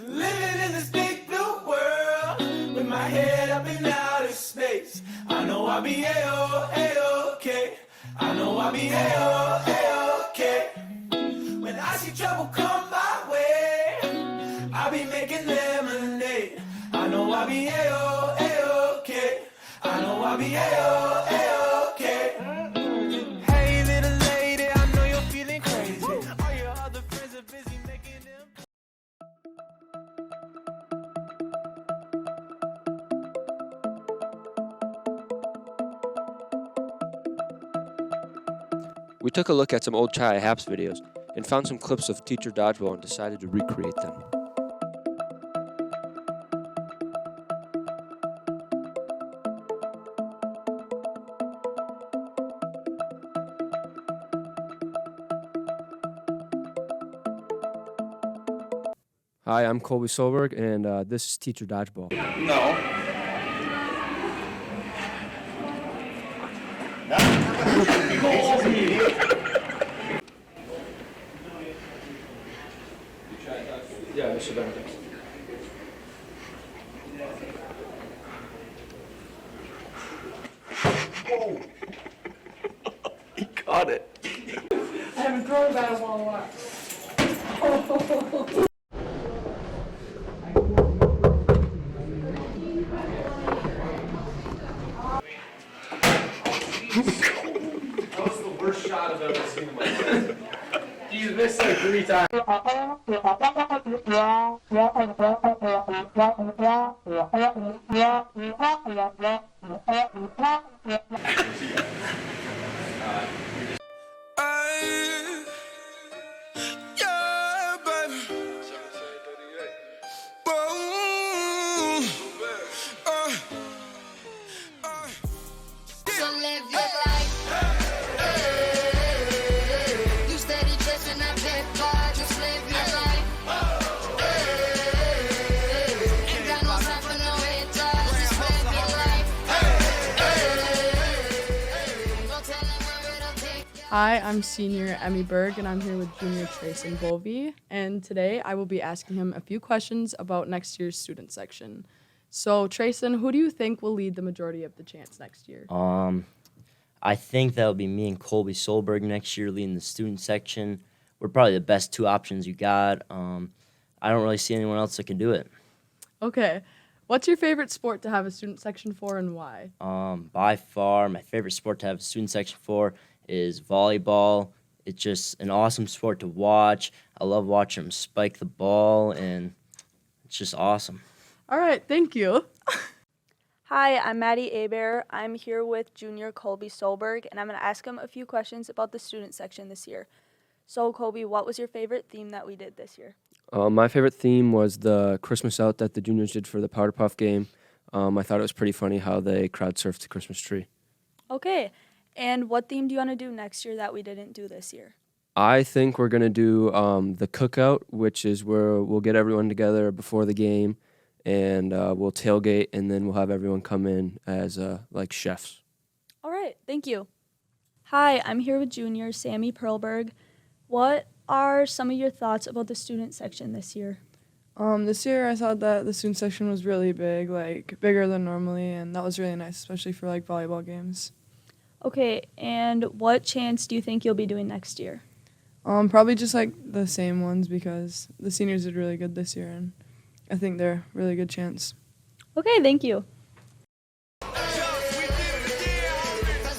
Living in this big blue world with my head up in outer space. I know I'll be A-OK. I know I'll be A-OK. When I see trouble come my way, I'll be making lemonade. I know I'll be A-OK. I know I'll be A-OK. Hey little lady, I know you're feeling crazy. All your other friends are busy making them. We took a look at some old Hi Happs videos and found some clips of teacher dodgeball and decided to recreate them. Hi, I'm Colby Solberg, and this is Teacher Dodgeball. No. Yeah, Mr. Benedict. Oh. He caught it. I haven't thrown a basketball in a while. That was the worst shot I've ever seen in my life. He's missed like 3 times. Yeah, baby. Boom. So live your life. You steady chasing that paper, just live your life. Ain't got no time for no haters, just live your life. Go tell them where it'll take you. Hi, I'm senior Emmy Berg, and I'm here with junior Trayson Bovey. And today I will be asking him a few questions about next year's student section. So, Trayson, who do you think will lead the majority of the chants next year? I think that'll be me and Colby Solberg next year leading the student section. We're probably the best 2 options you got. I don't really see anyone else that can do it. Okay. What's your favorite sport to have a student section for and why? By far, my favorite sport to have a student section for is volleyball. It's just an awesome sport to watch. I love watching them spike the ball, and it's just awesome. All right, thank you. Hi, I'm Maddie Aber. I'm here with junior Colby Solberg, and I'm going to ask him a few questions about the student section this year. So, Colby, what was your favorite theme that we did this year? My favorite theme was the Christmas out that the juniors did for the Powder Puff game. I thought it was pretty funny how they crowd surfed the Christmas tree. Okay, and what theme do you want to do next year that we didn't do this year? I think we're going to do the cookout, which is where we'll get everyone together before the game, and we'll tailgate, and then we'll have everyone come in as like chefs. All right, thank you. Hi, I'm here with junior Sammy Perlberg. What are some of your thoughts about the student section this year? This year I thought that the student section was really big, like bigger than normally, and that was really nice, especially for like volleyball games. Okay, and what chants do you think you'll be doing next year? Probably just like the same ones because the seniors did really good this year, and I think they're a really good chance. Okay, thank you. Cause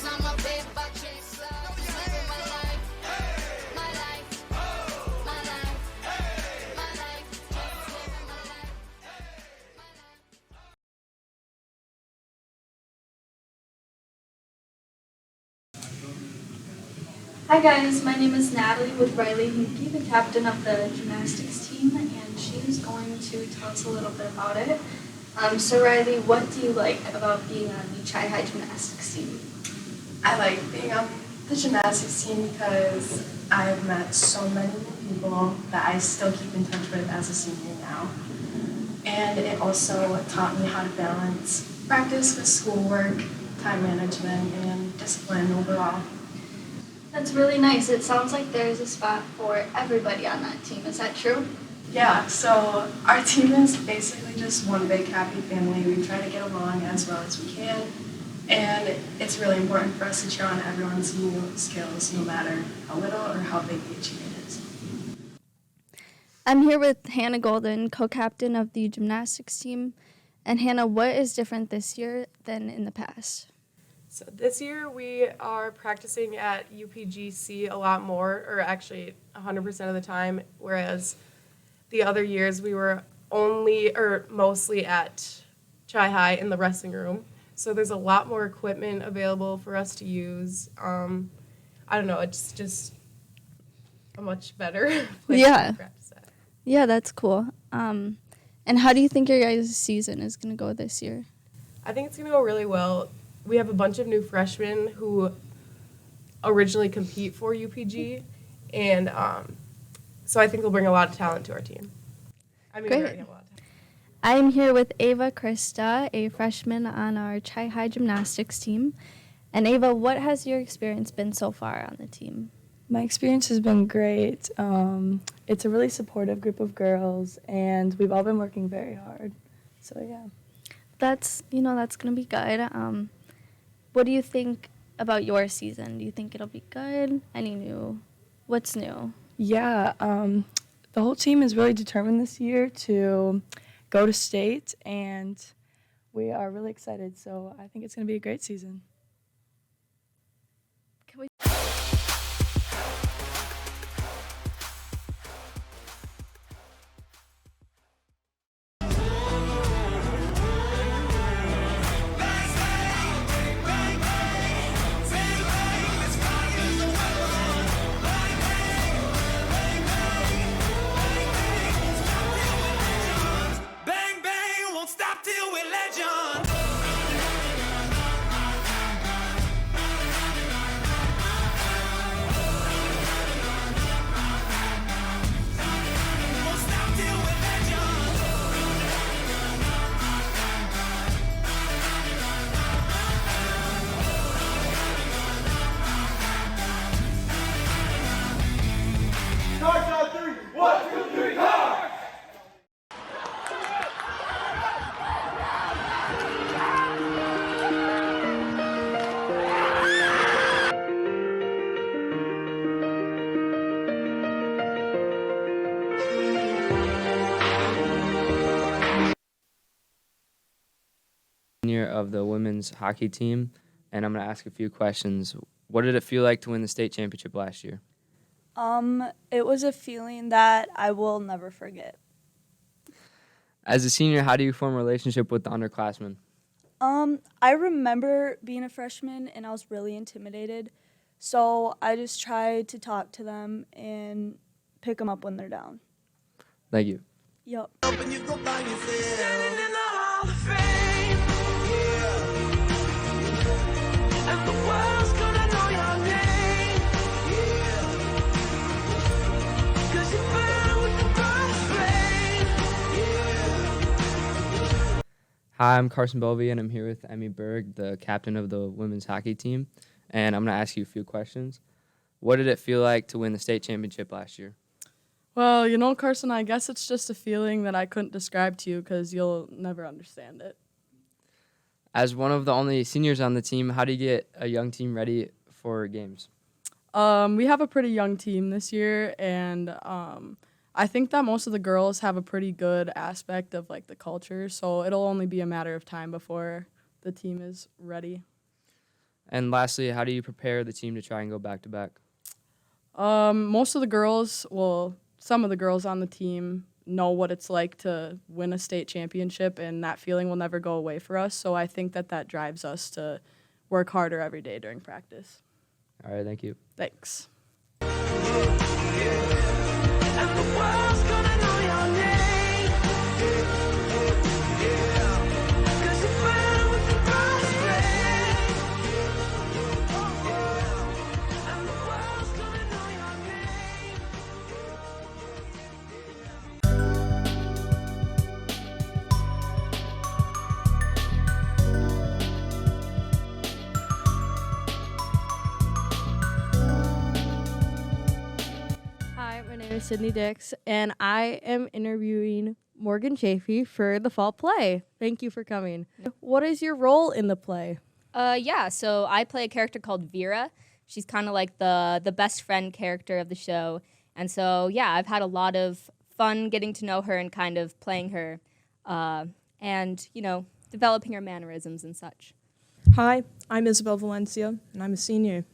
I'm a paper chaser, just living my life. My life. My life. My life. Just living my life. Hi guys, my name is Natalie with Riley Hinkie, the captain of the gymnastics team, and she's going to tell us a little bit about it. So Riley, what do you like about being on the Chi-Hi gymnastics team? I like being on the gymnastics team because I've met so many new people that I still keep in touch with as a senior now. And it also taught me how to balance practice with schoolwork, time management, and discipline overall. That's really nice. It sounds like there's a spot for everybody on that team. Is that true? Yeah, so our team is basically just one big happy family. We try to get along as well as we can, and it's really important for us to cheer on everyone's new skills, no matter how little or how big the achievement is. I'm here with Hannah Golden, co-captain of the gymnastics team. And Hannah, what is different this year than in the past? So this year we are practicing at UPGC a lot more, or actually 100% of the time, whereas the other years we were mostly at Chi High in the wrestling room. So there's a lot more equipment available for us to use. I don't know, it's just a much better place to practice at. Yeah, that's cool. And how do you think your guys' season is going to go this year? I think it's going to go really well. We have a bunch of new freshmen who originally compete for UPG, and so I think they'll bring a lot of talent to our team. I mean, we already have a lot of talent. I'm here with Ava Krista, a freshman on our Chi High gymnastics team. And Ava, what has your experience been so far on the team? My experience has been great. It's a really supportive group of girls, and we've all been working very hard. So, yeah. That's going to be good. What do you think about your season? Do you think it'll be good? What's new? Yeah, the whole team is really determined this year to go to state, and we are really excited. So I think it's going to be a great season. Bang, bang, won't stop till we're legends. Won't stop till we're legends. Cards on three. 1, 2, 3, cards. Senior of the women's hockey team, and I'm going to ask a few questions. What did it feel like to win the state championship last year? It was a feeling that I will never forget. As a senior, how do you form a relationship with the underclassmen? I remember being a freshman and I was really intimidated, so I just tried to talk to them and pick them up when they're down. Thank you. Yep. Standing in the Hall of Fame, yeah. And the world's gonna know your name, yeah. 'Cause you burn with the burning flame, yeah. Hi, I'm Carson Bovey, and I'm here with Emmy Berg, the captain of the women's hockey team. And I'm going to ask you a few questions. What did it feel like to win the state championship last year? Well, Carson, I guess it's just a feeling that I couldn't describe to you because you'll never understand it. As one of the only seniors on the team, how do you get a young team ready for games? We have a pretty young team this year, and I think that most of the girls have a pretty good aspect of the culture, so it'll only be a matter of time before the team is ready. And lastly, how do you prepare the team to try and go back-to-back? Most of the girls, some of the girls on the team know what it's like to win a state championship, and that feeling will never go away for us, so I think that drives us to work harder every day during practice. All right, thank you. Thanks. And the world's gonna know your name, yeah. 'Cause you burn with the burning flame, yeah. And the world's gonna know your name. Hi, my name Sydney Dix, and I am interviewing Morgan Chafee for the fall play. Thank you for coming. What is your role in the play? Yeah, so I play a character called Vera. She's kind of like the best friend character of the show. And so, yeah, I've had a lot of fun getting to know her and kind of playing her and, developing her mannerisms and such. Hi, I'm Isabel Valencia, and I'm a senior.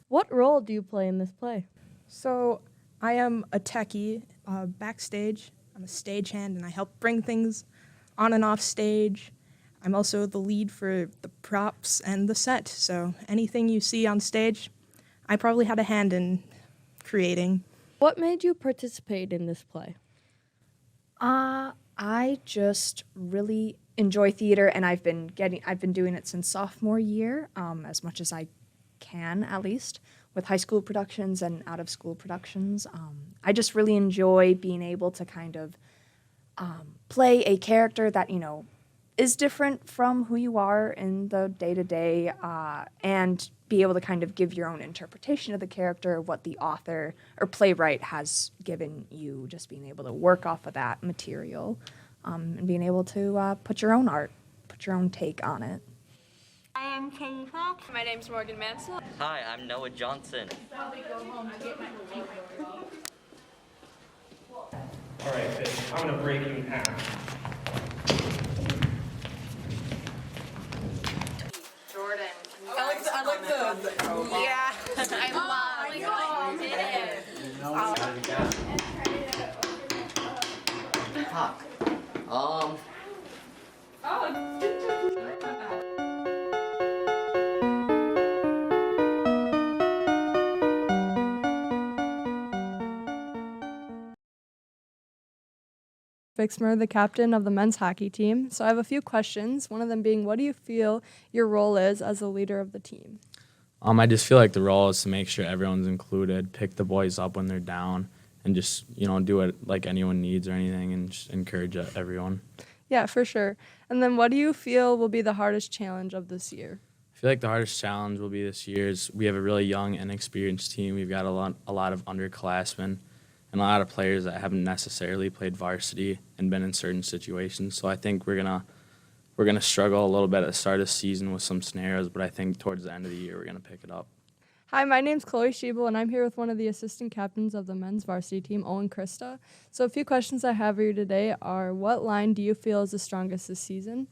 What role do you play in this play? So I am a techie backstage. I'm a stagehand, and I help bring things on and off stage. I'm also the lead for the props and the set, so anything you see on stage, I probably had a hand in creating. What made you participate in this play? I just really enjoy theater, and I've been doing it since sophomore year, as much as I can, at least, with high school productions and out of school productions. I just really enjoy being able to kind of play a character that, is different from who you are in the day-to-day, and be able to kind of give your own interpretation of the character, what the author or playwright has given you, just being able to work off of that material, and being able to put your own art, put your own take on it. I am Katie Fox. My name's Morgan Mansell. Hi, I'm Noah Johnson. All right, Fish, I'm gonna break you in half. Jordan. I like the Yeah. I love it. Talk. Fixmer, the captain of the men's hockey team. So I have a few questions, one of them being, what do you feel your role is as the leader of the team? I just feel like the role is to make sure everyone's included, pick the boys up when they're down, and just, do it like anyone needs or anything, and just encourage everyone. Yeah, for sure. And then what do you feel will be the hardest challenge of this year? I feel like the hardest challenge will be this year is we have a really young and experienced team. We've got a lot of underclassmen and a lot of players that haven't necessarily played varsity and been in certain situations. So I think we're gonna struggle a little bit at the start of the season with some scenarios, but I think towards the end of the year we're gonna pick it up. Hi, my name's Chloe Schiebel, and I'm here with one of the assistant captains of the men's varsity team, Owen Krista. So a few questions I have for you today are, what line do you feel is the strongest this season?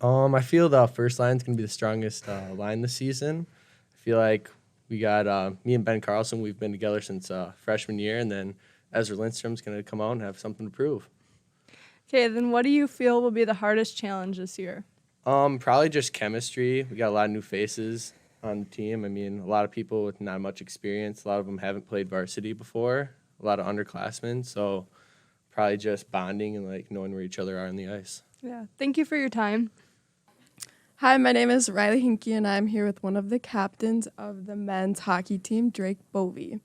I feel the first line's going to be the strongest line this season. I feel like we got me and Ben Carlson. We've been together since freshman year, and then Ezra Lindstrom's going to come out and have something to prove. Okay, then what do you feel will be the hardest challenge this year? Probably just chemistry. We got a lot of new faces on the team. I mean, a lot of people with not much experience. A lot of them haven't played varsity before. A lot of underclassmen. So probably just bonding and knowing where each other are on the ice. Yeah, thank you for your time. Hi, my name is Riley Hinkie, and I'm here with one of the captains of the men's hockey team, Drake Bovey.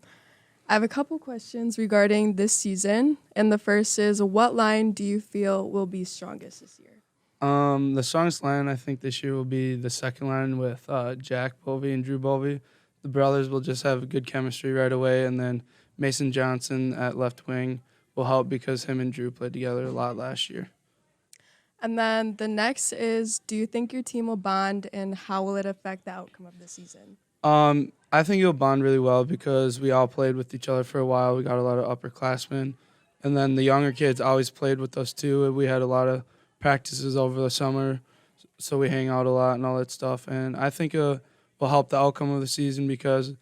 I have a couple questions regarding this season, and the first is, what line do you feel will be strongest this year? The strongest line I think this year will be the second line with Jack Bovey and Drew Bovey. The brothers will just have good chemistry right away, and then Mason Johnson at left wing will help because him and Drew played together a lot last year. And then the next is, do you think your team will bond, and how will it affect the outcome of the season? I think it'll bond really well because we all played with each other for a while. We got a lot of upperclassmen. And then the younger kids always played with us too. We had a lot of practices over the summer, so we hang out a lot and all that stuff. And I think it will help the outcome of the season because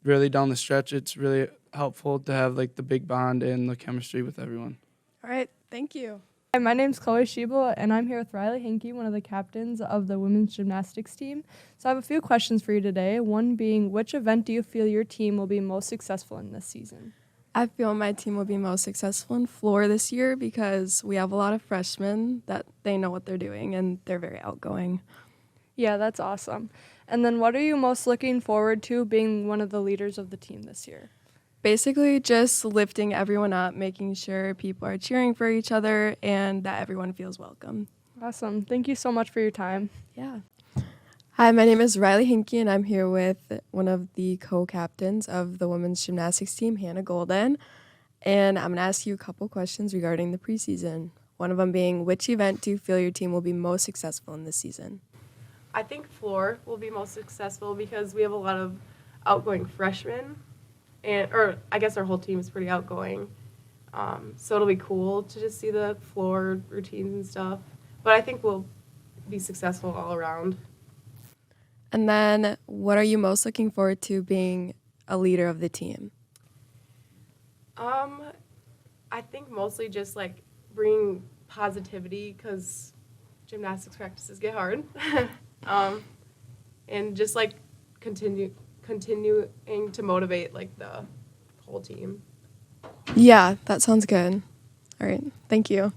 really down the stretch, it's really helpful to have the big bond and the chemistry with everyone. All right, thank you. Hi, my name's Chloe Schiebel, and I'm here with Riley Hinkie, one of the captains of the women's gymnastics team. So I have a few questions for you today, one being, which event do you feel your team will be most successful in this season? I feel my team will be most successful in floor this year because we have a lot of freshmen that they know what they're doing, and they're very outgoing. Yeah, that's awesome. And then what are you most looking forward to being one of the leaders of the team this year? Basically just lifting everyone up, making sure people are cheering for each other and that everyone feels welcome. Awesome. Thank you so much for your time. Yeah. Hi, my name is Riley Hinkie, and I'm here with one of the co-captains of the women's gymnastics team, Hannah Golden. And I'm going to ask you a couple questions regarding the preseason. One of them being, which event do you feel your team will be most successful in this season? I think floor will be most successful because we have a lot of outgoing freshmen, or I guess our whole team is pretty outgoing. So it'll be cool to just see the floor routines and stuff. But I think we'll be successful all around. And then, what are you most looking forward to being a leader of the team? I think mostly just like bringing positivity because gymnastics practices get hard, and just like continuing to motivate like the whole team. Yeah, that sounds good. All right, thank you.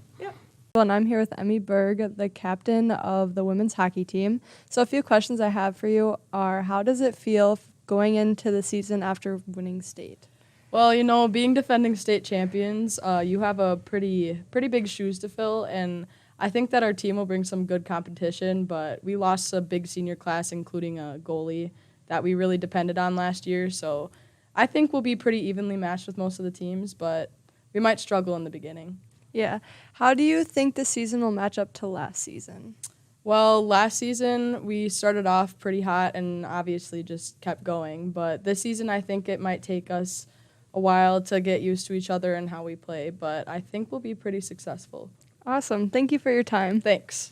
And I'm here with Emmy Berg, the captain of the women's hockey team. So a few questions I have for you are, how does it feel going into the season after winning state? Well, being defending state champions, you have a pretty big shoes to fill, and I think that our team will bring some good competition, but we lost a big senior class, including a goalie that we really depended on last year, so I think we'll be pretty evenly matched with most of the teams, but we might struggle in the beginning. Yeah. How do you think the season will match up to last season? Well, last season we started off pretty hot and obviously just kept going, but this season I think it might take us a while to get used to each other and how we play, but I think we'll be pretty successful. Awesome. Thank you for your time. Thanks.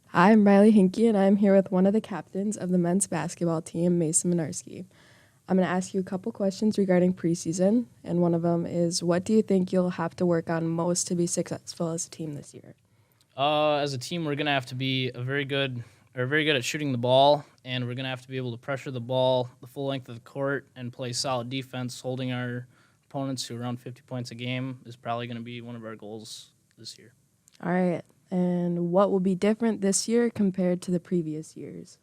Hi, I'm Riley Hinkie, and I'm here with one of the captains of the men's basketball team, Mason Minarski. I'm going to ask you a couple questions regarding preseason, and one of them is, what do you think you'll have to work on most to be successful as a team this year? As a team, we're going to have to be very good at shooting the ball, and we're going to have to be able to pressure the ball the full length of the court and play solid defense. Holding our opponents to around 50 points a game is probably going to be one of our goals this year. All right, and what will be different this year compared to the previous years?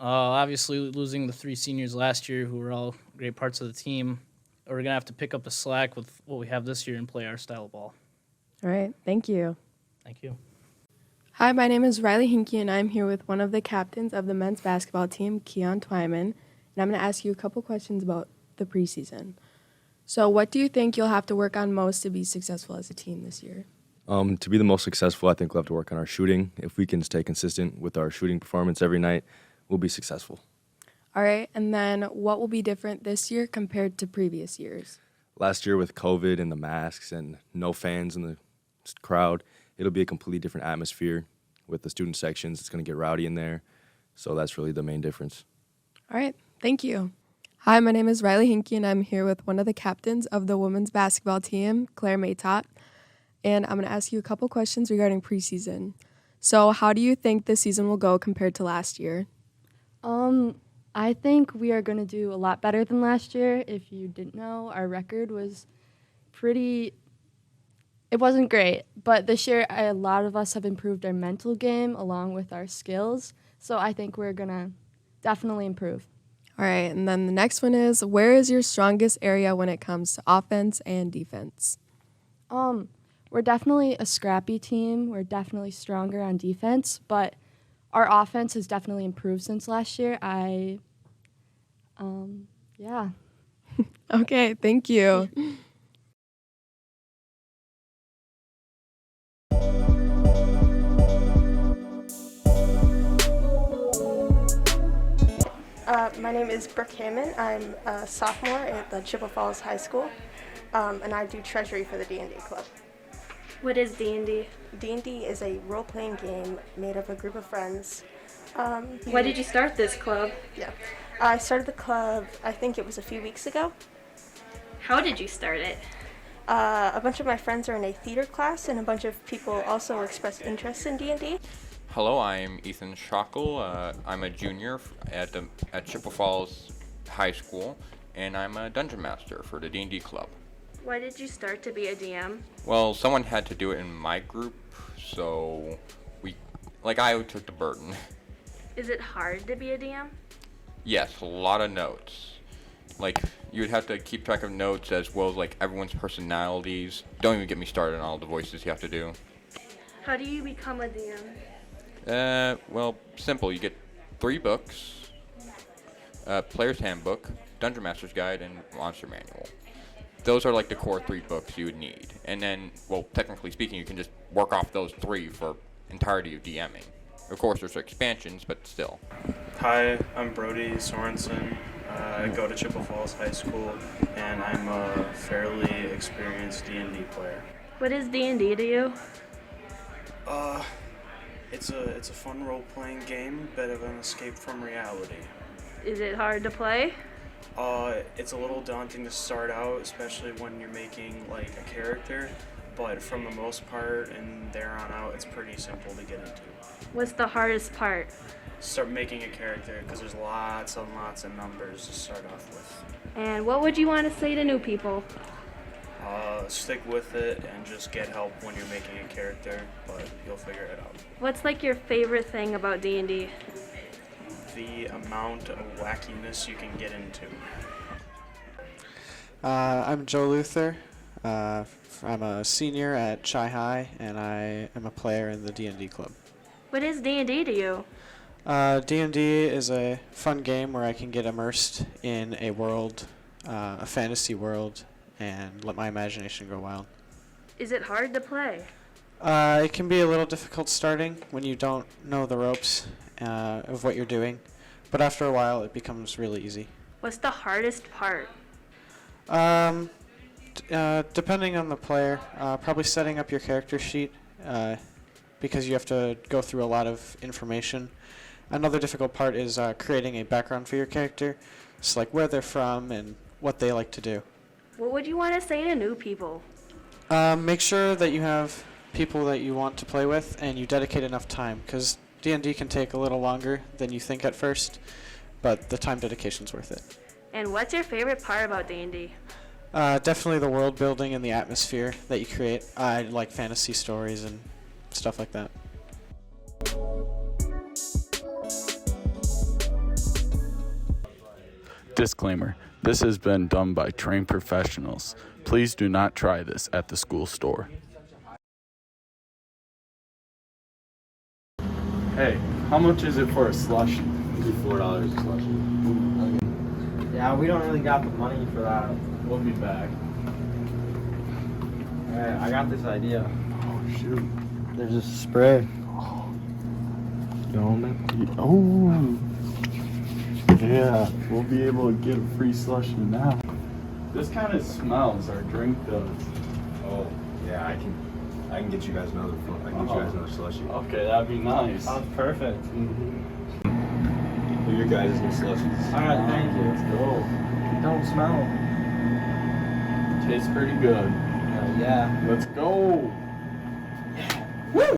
Obviously, losing the 3 seniors last year, who were all great parts of the team, we're going to have to pick up the slack with what we have this year and play our style of ball. All right, thank you. Thank you. Hi, my name is Riley Hinkie, and I'm here with one of the captains of the men's basketball team, Keon Twyman, and I'm going to ask you a couple questions about the preseason. So what do you think you'll have to work on most to be successful as a team this year? To be the most successful, I think we'll have to work on our shooting. If we can stay consistent with our shooting performance every night, we'll be successful. All right, and then what will be different this year compared to previous years? Last year with COVID and the masks and no fans in the crowd, it'll be a completely different atmosphere with the student sections. It's going to get rowdy in there, so that's really the main difference. All right, thank you. Hi, my name is Riley Hinkie, and I'm here with one of the captains of the women's basketball team, Claire Maytot, and I'm going to ask you a couple questions regarding preseason. So how do you think this season will go compared to last year? I think we are going to do a lot better than last year. If you didn't know, our record was it wasn't great, but this year a lot of us have improved our mental game along with our skills, so I think we're going to definitely improve. All right, and then the next one is, where is your strongest area when it comes to offense and defense? We're definitely a scrappy team. We're definitely stronger on defense, but our offense has definitely improved since last year. Yeah. Okay, thank you. My name is Brooke Hammond. I'm a sophomore at the Chippewa Falls High School, and I do treasury for the D&D club. What is D&D? D&D is a role-playing game made of a group of friends. Why did you start this club? Yeah, I started the club, I think it was a few weeks ago. How did you start it? A bunch of my friends are in a theater class, and a bunch of people also expressed interest in D&D. Hello, I'm Ethan Schockel. I'm a junior at Chippewa Falls High School, and I'm a dungeon master for the D&D club. Why did you start to be a DM? Well, someone had to do it in my group, so I took the burden. Is it hard to be a DM? Yes, a lot of notes. You would have to keep track of notes as well as everyone's personalities. Don't even get me started on all the voices you have to do. How do you become a DM? Well, simple. You get 3 books, Player's Handbook, Dungeon Master's Guide, and Monster Manual. Those are like the core 3 books you would need. And then, well, technically speaking, you can just work off those 3 for entirety of DMing. Of course, there's expansions, but still. Hi, I'm Brody Sorensen. I go to Chippewa Falls High School, and I'm a fairly experienced D&D player. What is D&D to you? It's a fun role-playing game, bit of an escape from reality. Is it hard to play? It's a little daunting to start out, especially when you're making like a character, but from the most part and there on out, it's pretty simple to get into. What's the hardest part? Start making a character, because there's lots and lots of numbers to start off with. And what would you want to say to new people? Stick with it and just get help when you're making a character, but you'll figure it out. What's like your favorite thing about D&D? The amount of wackiness you can get into. I'm Joe Luther. I'm a senior at Chi High, and I am a player in the D&D club. What is D&D to you? D&D is a fun game where I can get immersed in a world, a fantasy world, and let my imagination go wild. Is it hard to play? It can be a little difficult starting when you don't know the ropes of what you're doing, but after a while it becomes really easy. What's the hardest part? Depending on the player, probably setting up your character sheet because you have to go through a lot of information. Another difficult part is creating a background for your character, just like where they're from and what they like to do. What would you want to say to new people? Make sure that you have people that you want to play with and you dedicate enough time, because D&D can take a little longer than you think at first, but the time dedication's worth it. And what's your favorite part about D&D? Definitely the world building and the atmosphere that you create. I like fantasy stories and stuff like that. Disclaimer: this has been done by trained professionals. Please do not try this at the school store. Hey, how much is it for a slushie? It'll be $4 a slushie. Okay. Yeah, we don't really got the money for that. We'll be back. Alright, I got this idea. Oh, shoot. There's a spray. You want it? Oh. Yeah, we'll be able to get a free slushie now. This kind of smells. Our drink does. Oh, yeah, I can get you guys another. I can get you guys another slushie. Okay, that'd be nice. Sounds perfect. Here, your guys' new slushies. All right, thank you. Let's go. Don't smell. Tastes pretty good. Yeah. Let's go. Woo!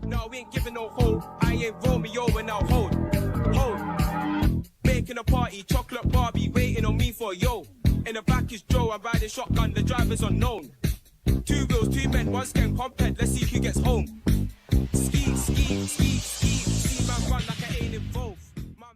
No, we ain't giving no hold. I ain't Romeo and I'll hold. Making a party, chocolate Barbie waiting on me for yo. In the back is Joe, I'm riding shotgun, the driver's unknown. 2 wheels, 2 men, 1 skank, comped, let's see who gets home. Ski, ski, ski, ski, see man run like I ain't involved.